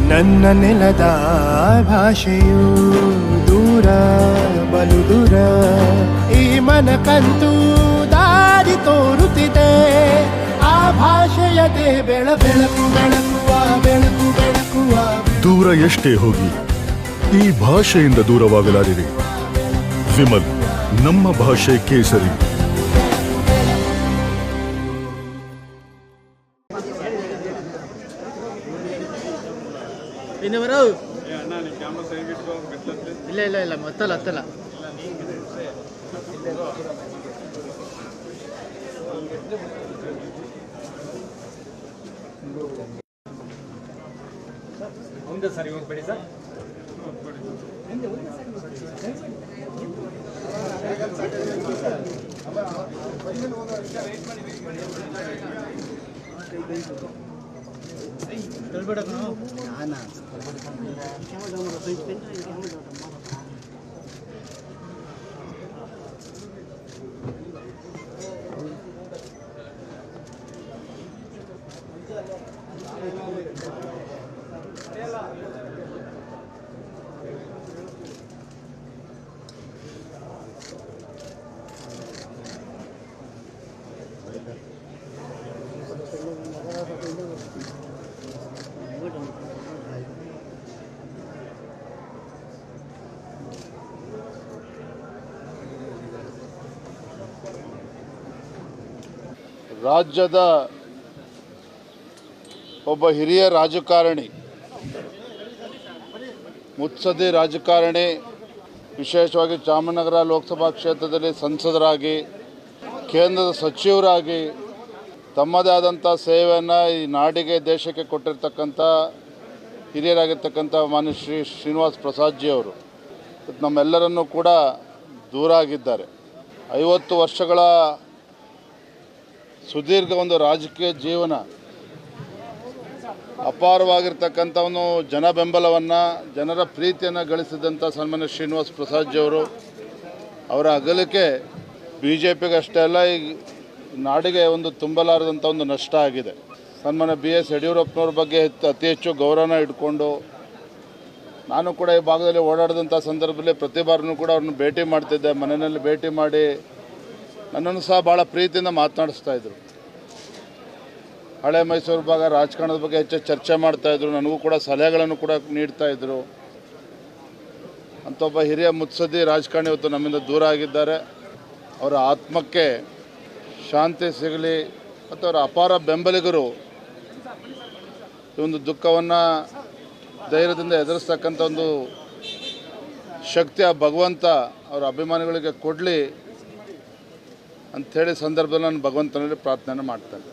ನನ್ನ ನೆಲದ ಭಾಷೆಯು ದೂರ ಬಲು ದೂರ, ಈ ಮನಕಂತೂ ದಾರಿ ತೋರುತ್ತಿದೆ. ಆ ಭಾಷೆಯದೇ ಬೆಳಕು ಬೆಳಕುವ ಬೆಳಕು ಬೆಳಕುವ. ದೂರ ಎಷ್ಟೇ ಹೋಗಿ ಈ ಭಾಷೆಯಿಂದ ದೂರವಾಗಲಾರಿರಿ. ವಿಮಲ್, ನಮ್ಮ ಭಾಷೆ ಕೇಸರಿ. ಇಲ್ಲ ಇಲ್ಲ ಇಲ್ಲ ಮತ್ತಲ್ಲ ಹತ್ತಲ್ಲ. ಮುಂದೆ ಸರಿ ಹೋಗ್ಬೇಡಿ ಸರ್. ರಾಜ್ಯದ ಒಬ್ಬ ಹಿರಿಯ ರಾಜಕಾರಣಿ, ಮುತ್ಸದ್ದಿ ರಾಜಕಾರಣಿ, ವಿಶೇಷವಾಗಿ ಚಾಮರಾಜನಗರ ಲೋಕಸಭಾ ಕ್ಷೇತ್ರದಲ್ಲಿ ಸಂಸದರಾಗಿ, ಕೇಂದ್ರದ ಸಚಿವರಾಗಿ ತಮ್ಮದೇ ಆದಂಥ ಸೇವೆಯನ್ನು ಈ ನಾಡಿಗೆ ದೇಶಕ್ಕೆ ಕೊಟ್ಟಿರ್ತಕ್ಕಂಥ ಹಿರಿಯರಾಗಿರ್ತಕ್ಕಂಥ ಮಾನ್ಯ ಶ್ರೀನಿವಾಸ್ ಪ್ರಸಾದ್ಜಿ ಅವರು ನಮ್ಮೆಲ್ಲರನ್ನೂ ಕೂಡ ದೂರ ಆಗಿದ್ದಾರೆ. 50 ವರ್ಷಗಳ ಸುದೀರ್ಘ ಒಂದು ರಾಜಕೀಯ ಜೀವನ, ಅಪಾರವಾಗಿರ್ತಕ್ಕಂಥವನು ಜನ ಬೆಂಬಲವನ್ನು, ಜನರ ಪ್ರೀತಿಯನ್ನು ಗಳಿಸಿದಂಥ ಸನ್ಮಾನ್ಯ ಶ್ರೀನಿವಾಸ್ ಪ್ರಸಾದ್ಜಿ ಅವರು, ಅವರ ಅಗಲಿಕೆ BJPಗೆ ಅಷ್ಟೇ ಅಲ್ಲ, ಈ ನಾಡಿಗೆ ಒಂದು ತುಂಬಲಾರದಂಥ ಒಂದು ನಷ್ಟ ಆಗಿದೆ. ಸನ್ಮಾನ್ಯ BS ಯಡಿಯೂರಪ್ಪನವ್ರ ಬಗ್ಗೆ ಅತಿ ಹೆಚ್ಚು ಗೌರವನ ಇಟ್ಕೊಂಡು ನಾನು ಕೂಡ ಈ ಭಾಗದಲ್ಲಿ ಓಡಾಡಿದಂಥ ಸಂದರ್ಭದಲ್ಲಿ ಪ್ರತಿ ಬಾರಿನೂ ಕೂಡ ಅವ್ರನ್ನ ಭೇಟಿ ಮಾಡ್ತಿದ್ದೆ. ಮನೆಯಲ್ಲಿ ಭೇಟಿ ಮಾಡಿ ನನ್ನನ್ನು ಸಹ ಭಾಳ ಪ್ರೀತಿಯಿಂದ ಮಾತನಾಡಿಸ್ತಾಯಿದ್ರು. ಹಳೆ ಮೈಸೂರು ಭಾಗ ರಾಜಕಾರಣದ ಬಗ್ಗೆ ಹೆಚ್ಚು ಚರ್ಚೆ ಮಾಡ್ತಾಯಿದ್ರು. ನನಗೂ ಕೂಡ ಸಲಹೆಗಳನ್ನು ಕೂಡ ನೀಡ್ತಾಯಿದ್ರು. ಅಂಥ ಒಬ್ಬ ಹಿರಿಯ ಮುತ್ಸದ್ದಿ ರಾಜಕಾರಣಿ ಇವತ್ತು ನಮ್ಮಿಂದ ದೂರ ಆಗಿದ್ದಾರೆ. ಅವರ ಆತ್ಮಕ್ಕೆ ಶಾಂತಿ ಸಿಗಲಿ ಮತ್ತು ಅವರ ಅಪಾರ ಬೆಂಬಲಿಗರು ಈ ಒಂದು ದುಃಖವನ್ನು ಧೈರ್ಯದಿಂದ ಎದುರಿಸ್ತಕ್ಕಂಥ ಒಂದು ಶಕ್ತಿ ಆ ಭಗವಂತ ಅವರ ಅಭಿಮಾನಿಗಳಿಗೆ ಕೊಡಲಿ ಅಂಥೇಳಿ ಸಂದರ್ಭದಲ್ಲಿ ನಾನು ಭಗವಂತನಲ್ಲಿ ಪ್ರಾರ್ಥನೆ ಮಾಡ್ತೇನೆ.